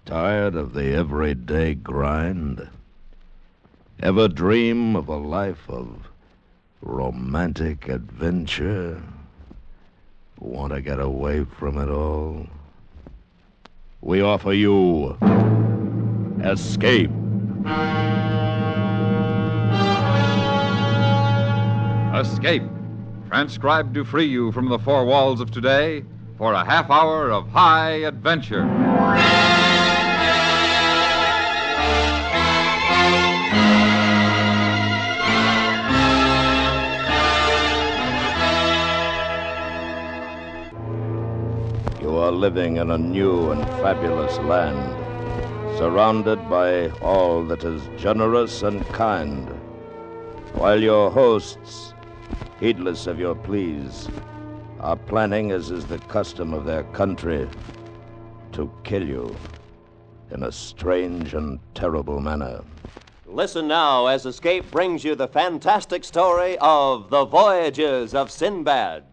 Tired of the everyday grind? Ever dream of a life of romantic adventure? Want to get away from it all? We offer you Escape. Escape, transcribed to free you from the four walls of today for a half hour of high adventure. You are living in a new and fabulous land, surrounded by all that is generous and kind, while your hosts, heedless of your pleas, are planning, as is the custom of their country, to kill you in a strange and terrible manner. Listen now as Escape brings you the fantastic story of the Voyages of Sinbad.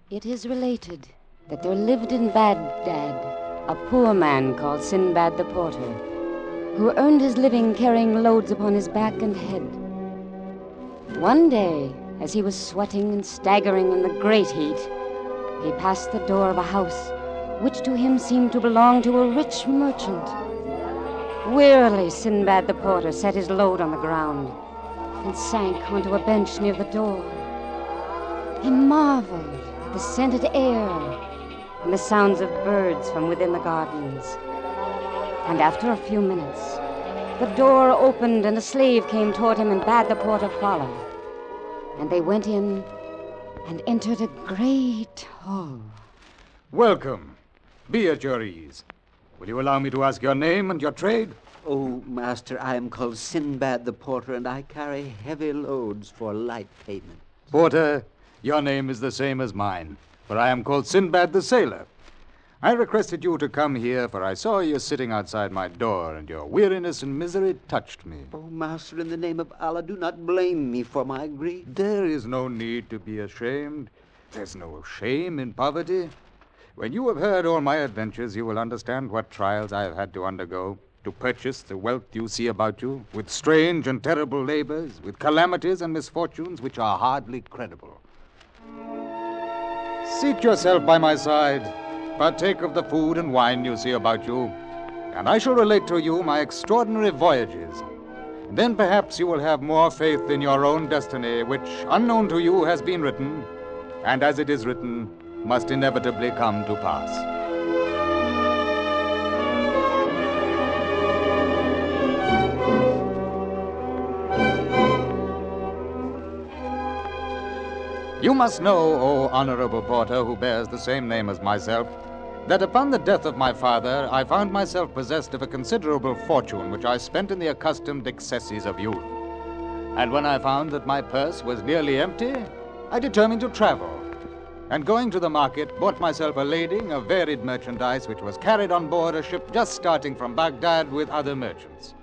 It is related that there lived in Baghdad a poor man called Sinbad the porter, who earned his living carrying loads upon his back and head. One day, as he was sweating and staggering in the great heat, he passed the door of a house which to him seemed to belong to a rich merchant. Wearily, Sinbad the porter set his load on the ground and sank onto a bench near the door. He marveled at the scented air and the sounds of birds from within the gardens. And after a few minutes, the door opened and a slave came toward him and bade the porter follow. And they went in and entered a great hall. Welcome. Be at your ease. Will you allow me to ask your name and your trade? Oh, master, I am called Sinbad the porter, and I carry heavy loads for light payment. Porter, your name is the same as mine, for I am called Sinbad the sailor. I requested you to come here, for I saw you sitting outside my door, and your weariness and misery touched me. Oh, master, in the name of Allah, do not blame me for my grief. There is no need to be ashamed. There's no shame in poverty. When you have heard all my adventures, you will understand what trials I have had to undergo to purchase the wealth you see about you, with strange and terrible labors, with calamities and misfortunes which are hardly credible. Seat yourself by my side, partake of the food and wine you see about you, and I shall relate to you my extraordinary voyages. Then perhaps you will have more faith in your own destiny, which, unknown to you, has been written, and as it is written, must inevitably come to pass. You must know, O honorable porter, who bears the same name as myself, that upon the death of my father, I found myself possessed of a considerable fortune which I spent in the accustomed excesses of youth. And when I found that my purse was nearly empty, I determined to travel, and going to the market, bought myself a lading of varied merchandise which was carried on board a ship just starting from Baghdad with other merchants.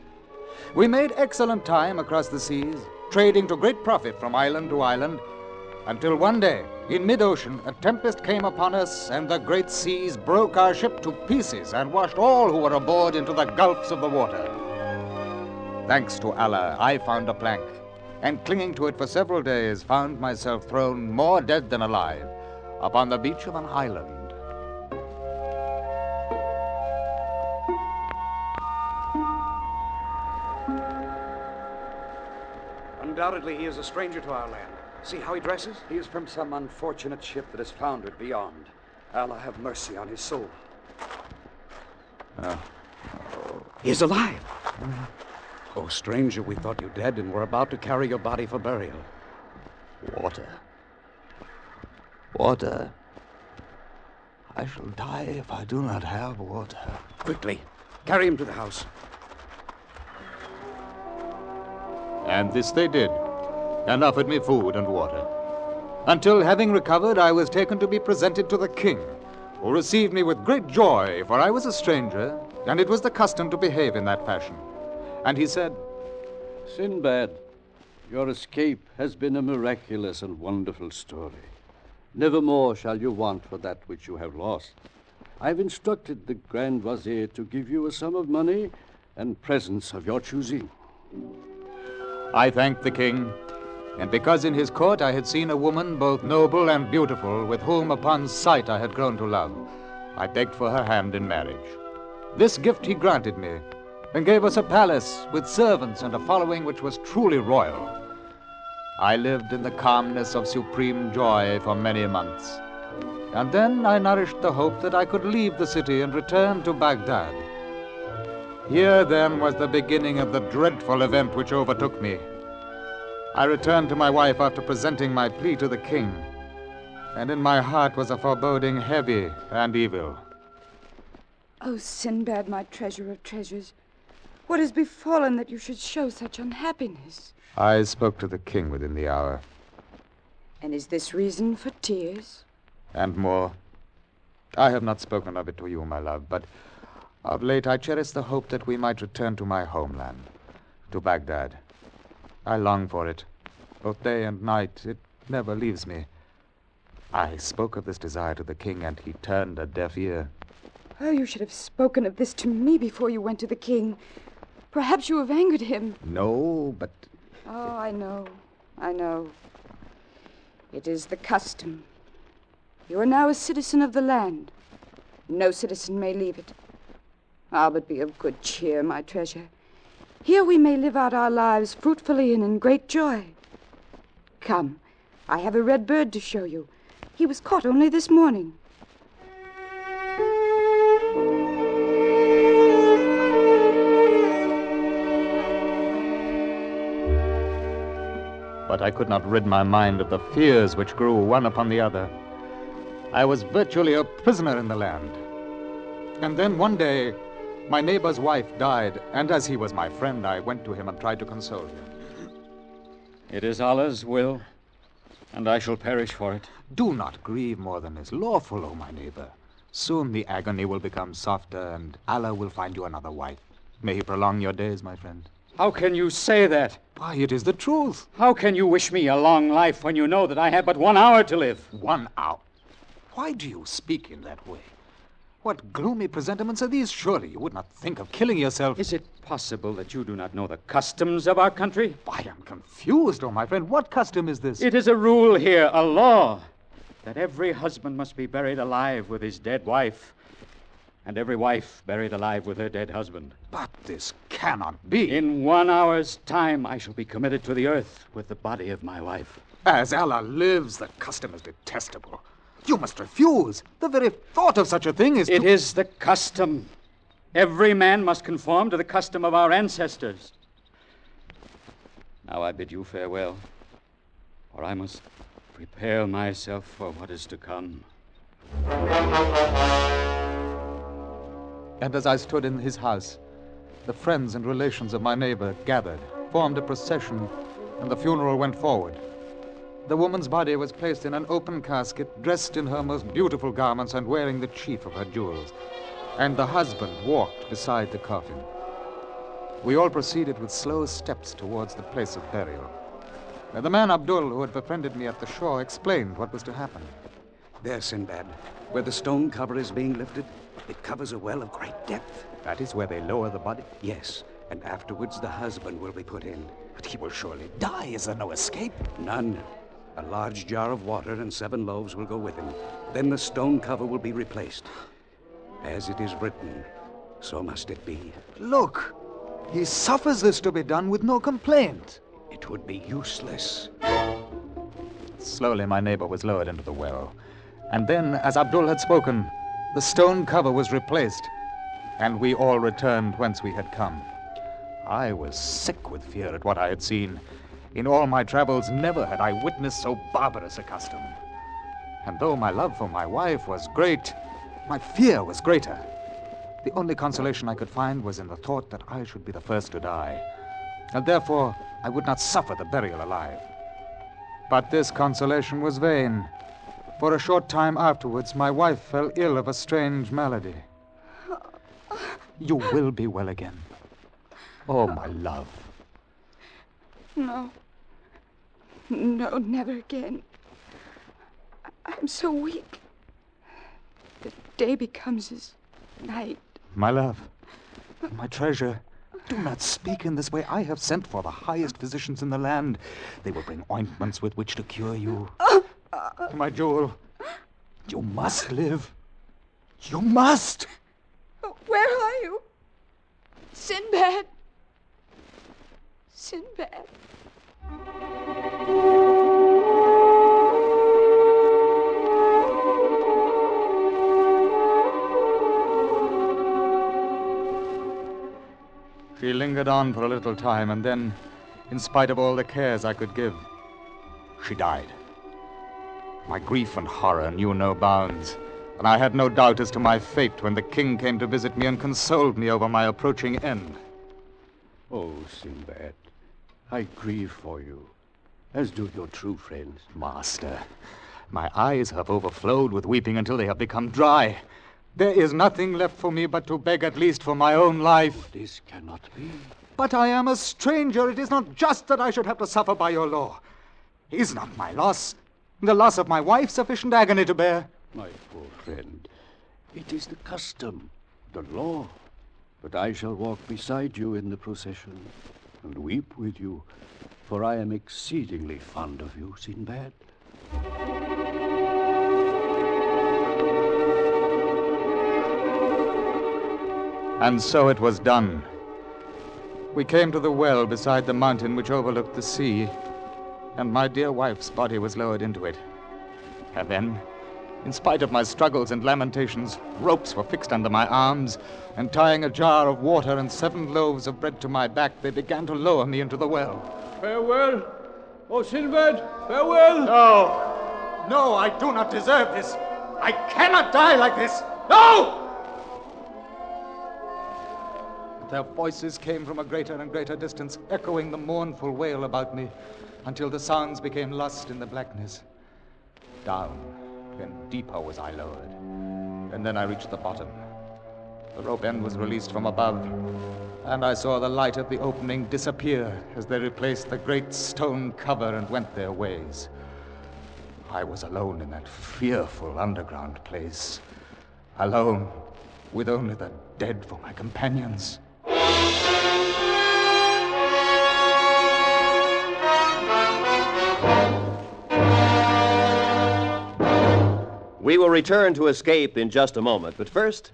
We made excellent time across the seas, trading to great profit from island to island, until one day, in mid-ocean, a tempest came upon us, and the great seas broke our ship to pieces and washed all who were aboard into the gulfs of the water. Thanks to Allah, I found a plank, and clinging to it for several days, found myself thrown more dead than alive upon the beach of an island. Undoubtedly, he is a stranger to our land. See how he dresses? He is from some unfortunate ship that has foundered beyond. Allah have mercy on his soul. He is alive. Oh, stranger, we thought you dead and were about to carry your body for burial. Water. Water. I shall die if I do not have water. Quickly, carry him to the house. And this they did, and offered me food and water, until, having recovered, I was taken to be presented to the king, who received me with great joy, for I was a stranger, and it was the custom to behave in that fashion. And he said, Sinbad, your escape has been a miraculous and wonderful story. Nevermore shall you want for that which you have lost. I've instructed the Grand Wazir to give you a sum of money and presents of your choosing. I thanked the king, and because in his court I had seen a woman both noble and beautiful, with whom upon sight I had grown to love, I begged for her hand in marriage. This gift he granted me, and gave us a palace with servants and a following which was truly royal. I lived in the calmness of supreme joy for many months, and then I nourished the hope that I could leave the city and return to Baghdad. Here, then, was the beginning of the dreadful event which overtook me. I returned to my wife after presenting my plea to the king, and in my heart was a foreboding heavy and evil. Oh, Sinbad, my treasure of treasures, what has befallen that you should show such unhappiness? I spoke to the king within the hour. And is this reason for tears? And more. I have not spoken of it to you, my love, but of late I cherish the hope that we might return to my homeland, to Baghdad. I long for it, both day and night. It never leaves me. I spoke of this desire to the king, and he turned a deaf ear. Oh, you should have spoken of this to me before you went to the king. Perhaps you have angered him. No, but... Oh, I know. It is the custom. You are now a citizen of the land. No citizen may leave it. Ah, but be of good cheer, my treasure. Here we may live out our lives fruitfully and in great joy. Come, I have a red bird to show you. He was caught only this morning. But I could not rid my mind of the fears which grew one upon the other. I was virtually a prisoner in the land. And then one day, my neighbor's wife died, and as he was my friend, I went to him and tried to console him. It is Allah's will, and I shall perish for it. Do not grieve more than is lawful, O my neighbor. Soon the agony will become softer, and Allah will find you another wife. May he prolong your days, my friend. How can you say that? Why, it is the truth. How can you wish me a long life when you know that I have but 1 hour to live? 1 hour? Why do you speak in that way? What gloomy presentiments are these? Surely you would not think of killing yourself. Is it possible that you do not know the customs of our country? I am confused, oh my friend. What custom is this? It is a rule here, a law, that every husband must be buried alive with his dead wife, and every wife buried alive with her dead husband. But this cannot be. In 1 hour's time, I shall be committed to the earth with the body of my wife. As Allah lives, the custom is detestable. You must refuse. The very thought of such a thing is... It is the custom. Every man must conform to the custom of our ancestors. Now I bid you farewell, for I must prepare myself for what is to come. And as I stood in his house, the friends and relations of my neighbor gathered, formed a procession, and the funeral went forward. The woman's body was placed in an open casket, dressed in her most beautiful garments and wearing the chief of her jewels. And the husband walked beside the coffin. We all proceeded with slow steps towards the place of burial. The man Abdul, who had befriended me at the shore, explained what was to happen. There, Sinbad, where the stone cover is being lifted, it covers a well of great depth. That is where they lower the body? Yes, and afterwards the husband will be put in. But he will surely die. Is there no escape? None. A large jar of water and 7 loaves will go with him. Then the stone cover will be replaced. As it is written, so must it be. Look! He suffers this to be done with no complaint. It would be useless. Slowly my neighbor was lowered into the well. And then, as Abdul had spoken, the stone cover was replaced, and we all returned whence we had come. I was sick with fear at what I had seen. In all my travels, never had I witnessed so barbarous a custom. And though my love for my wife was great, my fear was greater. The only consolation I could find was in the thought that I should be the first to die, and therefore I would not suffer the burial alive. But this consolation was vain. For a short time afterwards, my wife fell ill of a strange malady. You will be well again. Oh, my love. No. No, never again. I'm so weak. The day becomes as night. My love, my treasure, do not speak in this way. I have sent for the highest physicians in the land. They will bring ointments with which to cure you. My jewel, you must live. You must. Where are you? Sinbad. Sinbad. She lingered on for a little time, and then, in spite of all the cares I could give, she died. My grief and horror knew no bounds, and I had no doubt as to my fate when the king came to visit me and consoled me over my approaching end. Oh, Sinbad, I grieve for you, as do your true friends. Master, my eyes have overflowed with weeping until they have become dry. There is nothing left for me but to beg at least for my own life. This cannot be. But I am a stranger. It is not just that I should have to suffer by your law. Is not my loss, the loss of my wife, sufficient agony to bear? My poor friend, it is the custom, the law. But I shall walk beside you in the procession and weep with you, for I am exceedingly fond of you, Sinbad. And so it was done. We came to the well beside the mountain which overlooked the sea, and my dear wife's body was lowered into it. And then, in spite of my struggles and lamentations, ropes were fixed under my arms, and tying a jar of water and 7 loaves of bread to my back, they began to lower me into the well. Farewell, oh Sinbad, farewell! No, I do not deserve this. I cannot die like this. No! Their voices came from a greater and greater distance, echoing the mournful wail about me, until the sounds became lost in the blackness. Down and deeper was I lowered, and then I reached the bottom. The rope end was released from above, and I saw the light of the opening disappear as they replaced the great stone cover and went their ways. I was alone in that fearful underground place, alone, with only the dead for my companions. We will return to Escape in just a moment, but first,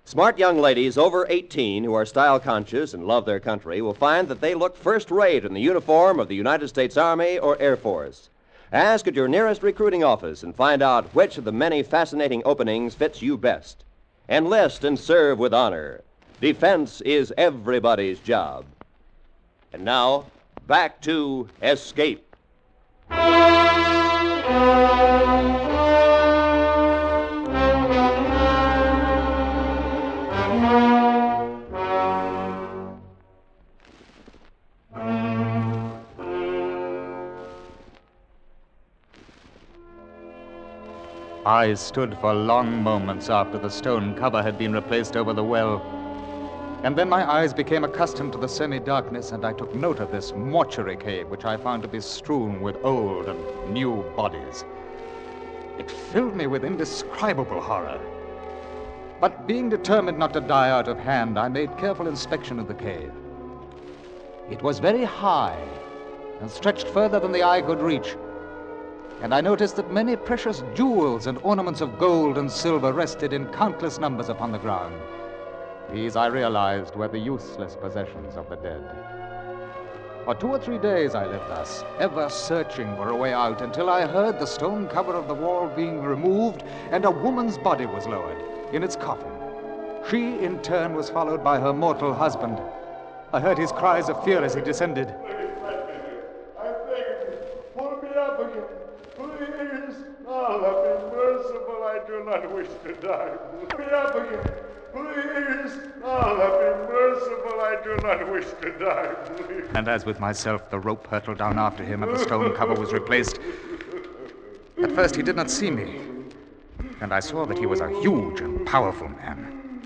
smart young ladies over 18 who are style conscious and love their country will find that they look first-rate in the uniform of the United States Army or Air Force. Ask at your nearest recruiting office and find out which of the many fascinating openings fits you best. Enlist and serve with honor. Defense is everybody's job. And now, back to Escape. I stood for long moments after the stone cover had been replaced over the well. And then my eyes became accustomed to the semi-darkness, and I took note of this mortuary cave, which I found to be strewn with old and new bodies. It filled me with indescribable horror. But being determined not to die out of hand, I made careful inspection of the cave. It was very high and stretched further than the eye could reach. And I noticed that many precious jewels and ornaments of gold and silver rested in countless numbers upon the ground. These, I realized, were the useless possessions of the dead. For 2 or 3 days I lived thus, ever searching for a way out, until I heard the stone cover of the wall being removed and a woman's body was lowered in its coffin. She, in turn, was followed by her mortal husband. I heard his cries of fear as he descended. I beg you, pull me up again. Please, Allah be merciful, I do not wish to die. Pull me up again. Please, Allah be merciful, I do not wish to die. Please. And as with myself, the rope hurtled down after him and the stone cover was replaced. At first he did not see me, and I saw that he was a huge and powerful man.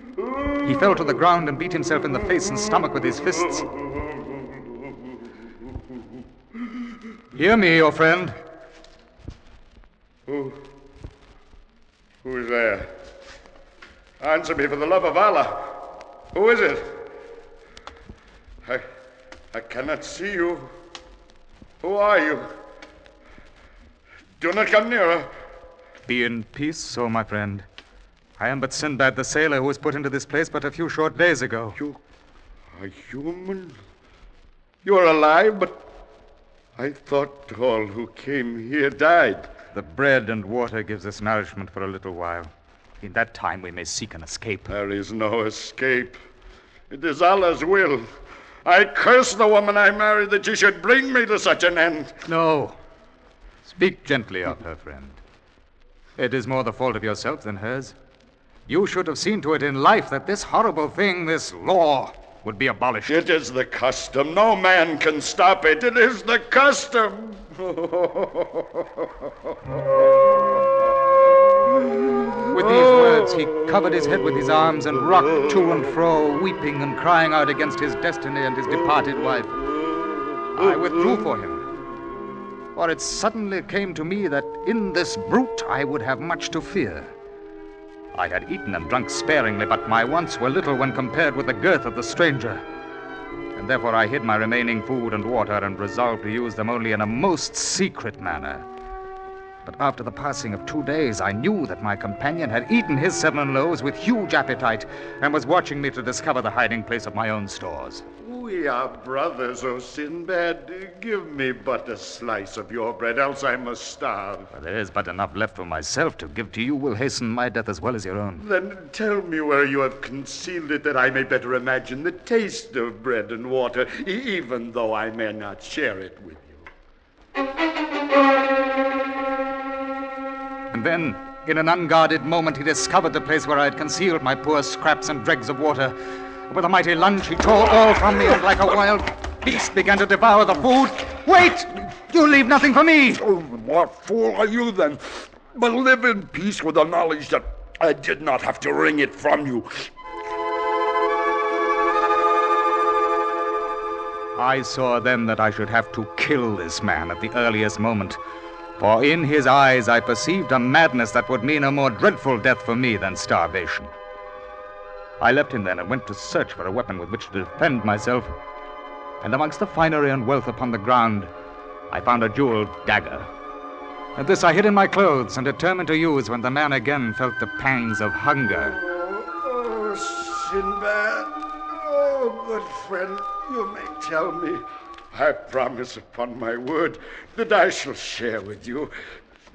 He fell to the ground and beat himself in the face and stomach with his fists. Hear me, your friend. Who's there? Answer me for the love of Allah. Who is it? I cannot see you. Who are you? Do not come nearer. Be in peace, oh my friend. I am but Sinbad the sailor who was put into this place but a few short days ago. You are human? You are alive, but I thought all who came here died. The bread and water gives us nourishment for a little while. In that time we may seek an escape. There is no escape. It is Allah's will. I curse the woman I married that she should bring me to such an end. No. Speak gently of her, friend. It is more the fault of yourself than hers. You should have seen to it in life that this horrible thing, this law, would be abolished. It is the custom. No man can stop it. It is the custom. With these words, he covered his head with his arms and rocked to and fro, weeping and crying out against his destiny and his departed wife. I withdrew for him. For it suddenly came to me that in this brute I would have much to fear. I had eaten and drunk sparingly, but my wants were little when compared with the girth of the stranger. And therefore I hid my remaining food and water and resolved to use them only in a most secret manner. But after the passing of 2 days, I knew that my companion had eaten his 7 loaves with huge appetite and was watching me to discover the hiding place of my own stores. We are brothers, O Sinbad. Give me but a slice of your bread, else I must starve. But there is but enough left for myself. To give to you will hasten my death as well as your own. Then tell me where you have concealed it, that I may better imagine the taste of bread and water, even though I may not share it with you. And then, in an unguarded moment, he discovered the place where I had concealed my poor scraps and dregs of water. With a mighty lunge, he tore all from me and like a wild beast began to devour the food. Wait! You leave nothing for me! Oh, what fool are you then? But live in peace with the knowledge that I did not have to wring it from you. I saw then that I should have to kill this man at the earliest moment. For in his eyes I perceived a madness that would mean a more dreadful death for me than starvation. I left him then and went to search for a weapon with which to defend myself. And amongst the finery and wealth upon the ground, I found a jeweled dagger. And this I hid in my clothes and determined to use when the man again felt the pangs of hunger. Oh, Sinbad. Oh, good friend, you may tell me. I promise upon my word that I shall share with you.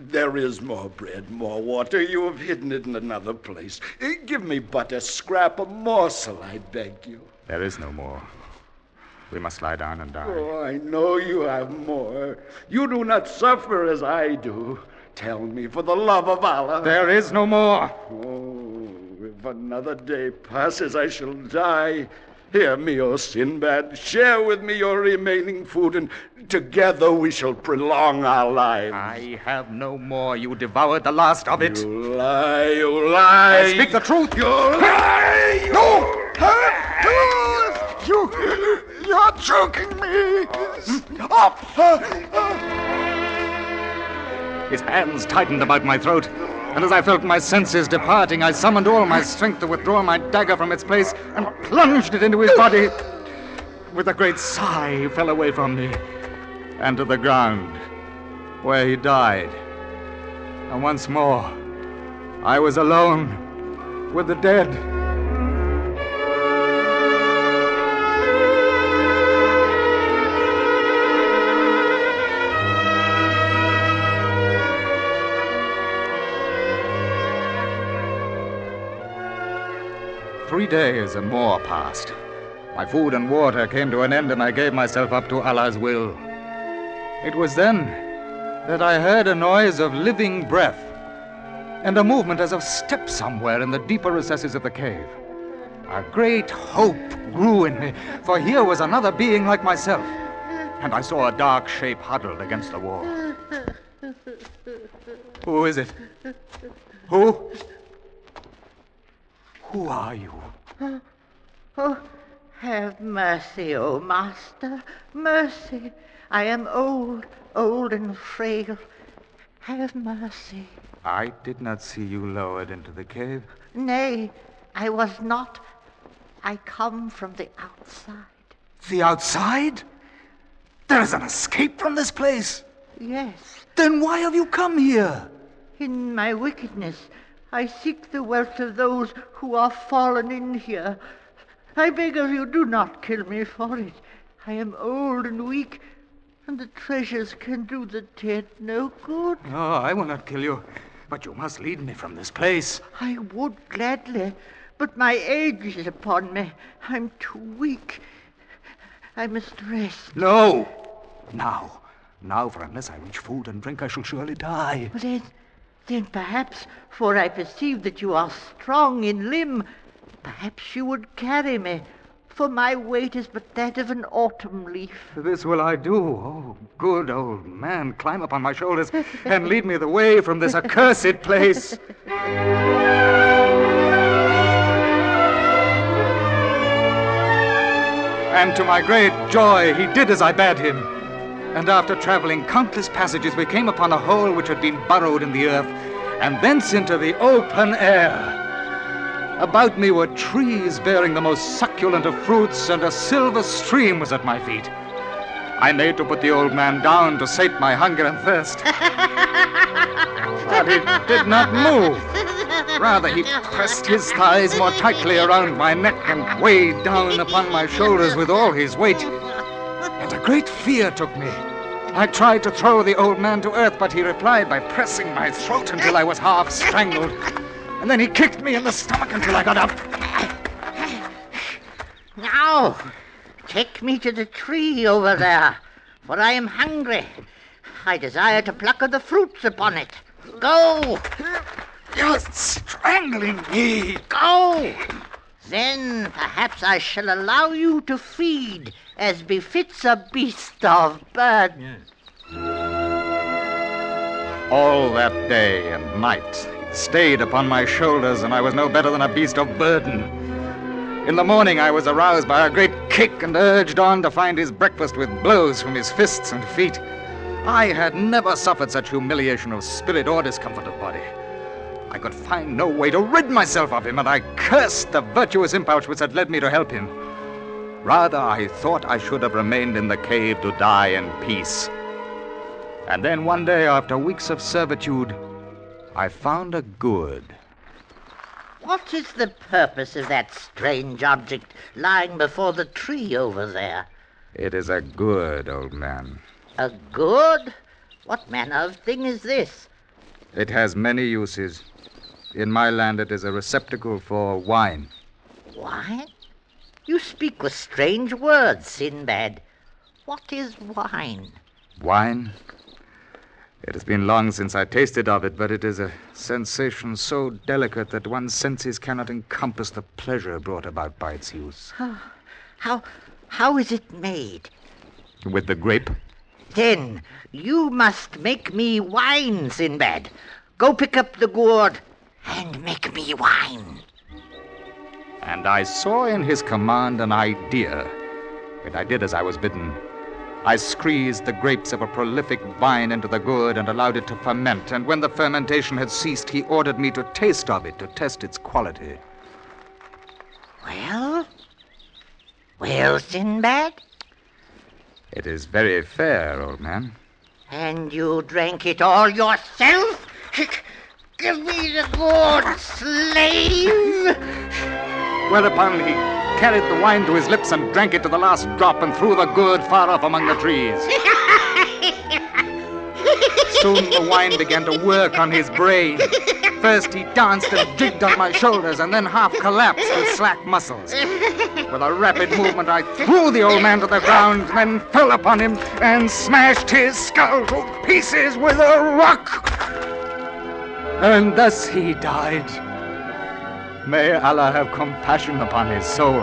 There is more bread, more water. You have hidden it in another place. Give me but a scrap, a morsel, I beg you. There is no more. We must lie down and die. Oh, I know you have more. You do not suffer as I do. Tell me, for the love of Allah. There is no more. Oh, if another day passes, I shall die. Hear me, O Sinbad. Share with me your remaining food, and together we shall prolong our lives. I have no more. You devoured the last of it. You lie, you lie. I speak the truth. You lie. You're choking me. Up. His hands tightened about my throat, and as I felt my senses departing, I summoned all my strength to withdraw my dagger from its place and plunged it into his body. With a great sigh, he fell away from me and to the ground, where he died. And once more, I was alone with the dead. 3 days and more passed. My food and water came to an end, and I gave myself up to Allah's will. It was then that I heard a noise of living breath and a movement as of steps somewhere in the deeper recesses of the cave. A great hope grew in me, for here was another being like myself, and I saw a dark shape huddled against the wall. Who is it? Who? Who are you? Oh, have mercy, O master, mercy. I am old and frail. Have mercy. I did not see you lowered into the cave. Nay, I was not. I come from the outside. The outside? There is an escape from this place. Yes. Then why have you come here? In my wickedness, I seek the wealth of those who are fallen in here. I beg of you, do not kill me for it. I am old and weak, and the treasures can do the dead no good. No, I will not kill you, but you must lead me from this place. I would gladly, but my age is upon me. I'm too weak. I must rest. No! Now, for unless I reach food and drink, I shall surely die. Then perhaps, for I perceive that you are strong in limb, perhaps you would carry me, for my weight is but that of an autumn leaf. This will I do. Oh, good old man, climb upon my shoulders and lead me the way from this accursed place. And to my great joy, he did as I bade him. And after traveling countless passages, we came upon a hole which had been burrowed in the earth, and thence into the open air. About me were trees bearing the most succulent of fruits, and a silver stream was at my feet. I made to put the old man down to sate my hunger and thirst. But he did not move. Rather, he pressed his thighs more tightly around my neck and weighed down upon my shoulders with all his weight. And a great fear took me. I tried to throw the old man to earth, but he replied by pressing my throat until I was half strangled. And then he kicked me in the stomach until I got up. Now, take me to the tree over there, for I am hungry. I desire to pluck of the fruits upon it. Go! You're strangling me. Go! Then perhaps I shall allow you to feed as befits a beast of burden. Yes. All that day and night he stayed upon my shoulders, and I was no better than a beast of burden. In the morning I was aroused by a great kick and urged on to find his breakfast with blows from his fists and feet. I had never suffered such humiliation of spirit or discomfort of body. I could find no way to rid myself of him, and I cursed the virtuous impulse which had led me to help him. Rather, I thought I should have remained in the cave to die in peace. And then one day, after weeks of servitude, I found a gourd. What is the purpose of that strange object lying before the tree over there? It is a gourd, old man. A gourd? What manner of thing is this? It has many uses. In my land, it is a receptacle for wine. Wine? You speak with strange words, Sinbad. What is wine? Wine? It has been long since I tasted of it, but it is a sensation so delicate that one's senses cannot encompass the pleasure brought about by its use. How is it made? With the grape? Then you must make me wine, Sinbad. Go pick up the gourd and make me wine. And I saw in his command an idea, and I did as I was bidden. I squeezed the grapes of a prolific vine into the gourd and allowed it to ferment, and when the fermentation had ceased, he ordered me to taste of it to test its quality. Well, Sinbad? It is very fair, old man. And you drank it all yourself? Give me the gourd, slave! Whereupon he carried the wine to his lips and drank it to the last drop and threw the gourd far off among the trees. Soon the wine began to work on his brain. First he danced and jigged on my shoulders and then half collapsed with slack muscles. With a rapid movement I threw the old man to the ground, then fell upon him and smashed his skull to pieces with a rock. And thus he died. May Allah have compassion upon his soul.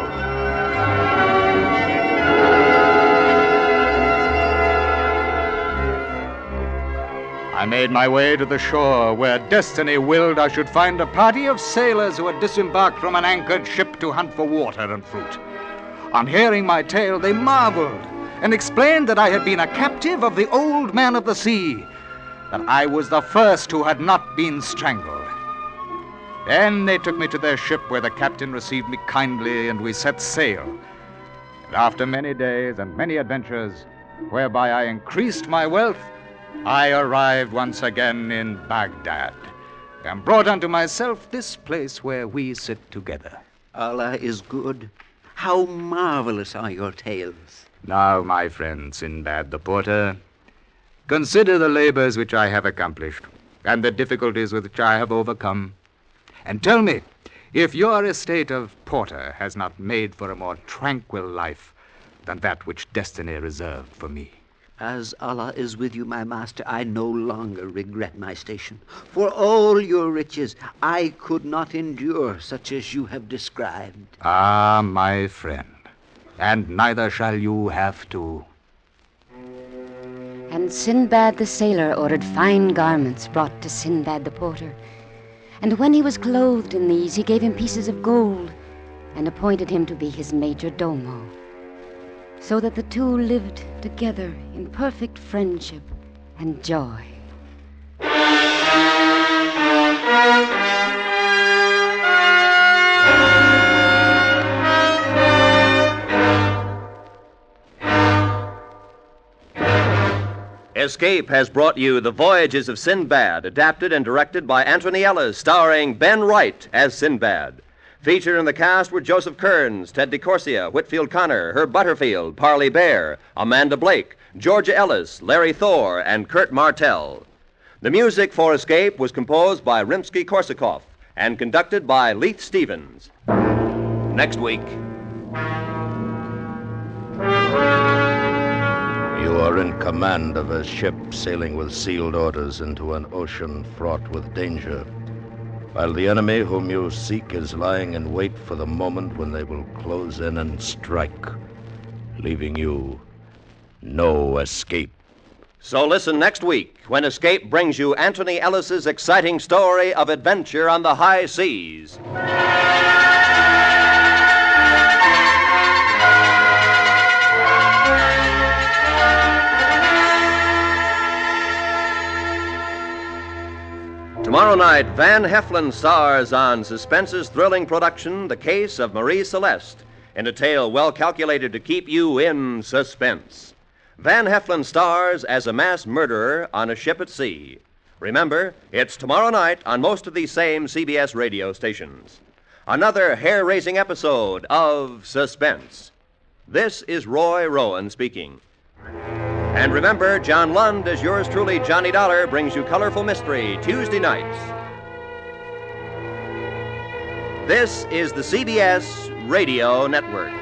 I made my way to the shore where destiny willed I should find a party of sailors who had disembarked from an anchored ship to hunt for water and fruit. On hearing my tale, they marveled and explained that I had been a captive of the old man of the sea, that I was the first who had not been strangled. Then they took me to their ship where the captain received me kindly and we set sail. And after many days and many adventures, whereby I increased my wealth, I arrived once again in Baghdad, and brought unto myself this place where we sit together. Allah is good. How marvelous are your tales. Now, my friend Sinbad the porter, consider the labors which I have accomplished, and the difficulties with which I have overcome, and tell me if your estate of porter has not made for a more tranquil life than that which destiny reserved for me. As Allah is with you, my master, I no longer regret my station. For all your riches, I could not endure such as you have described. Ah, my friend, and neither shall you have to. And Sinbad the sailor ordered fine garments brought to Sinbad the porter. And when he was clothed in these, he gave him pieces of gold and appointed him to be his major domo, so that the two lived together in perfect friendship and joy. Escape has brought you The Voyages of Sinbad, adapted and directed by Anthony Ellis, starring Ben Wright as Sinbad. Featured in the cast were Joseph Kearns, Ted DeCorsia, Whitfield Connor, Herb Butterfield, Parley Bear, Amanda Blake, Georgia Ellis, Larry Thor, and Kurt Martell. The music for Escape was composed by Rimsky-Korsakov and conducted by Leith Stevens. Next week. You are in command of a ship sailing with sealed orders into an ocean fraught with danger, while the enemy whom you seek is lying in wait for the moment when they will close in and strike, leaving you no escape. So listen next week when Escape brings you Anthony Ellis's exciting story of adventure on the high seas. Tomorrow night, Van Heflin stars on Suspense's thrilling production, The Case of Marie Celeste, in a tale well calculated to keep you in suspense. Van Heflin stars as a mass murderer on a ship at sea. Remember, it's tomorrow night on most of these same CBS radio stations. Another hair-raising episode of Suspense. This is Roy Rowan speaking. And remember, John Lund, as yours truly, Johnny Dollar, brings you colorful mystery Tuesday nights. This is the CBS Radio Network.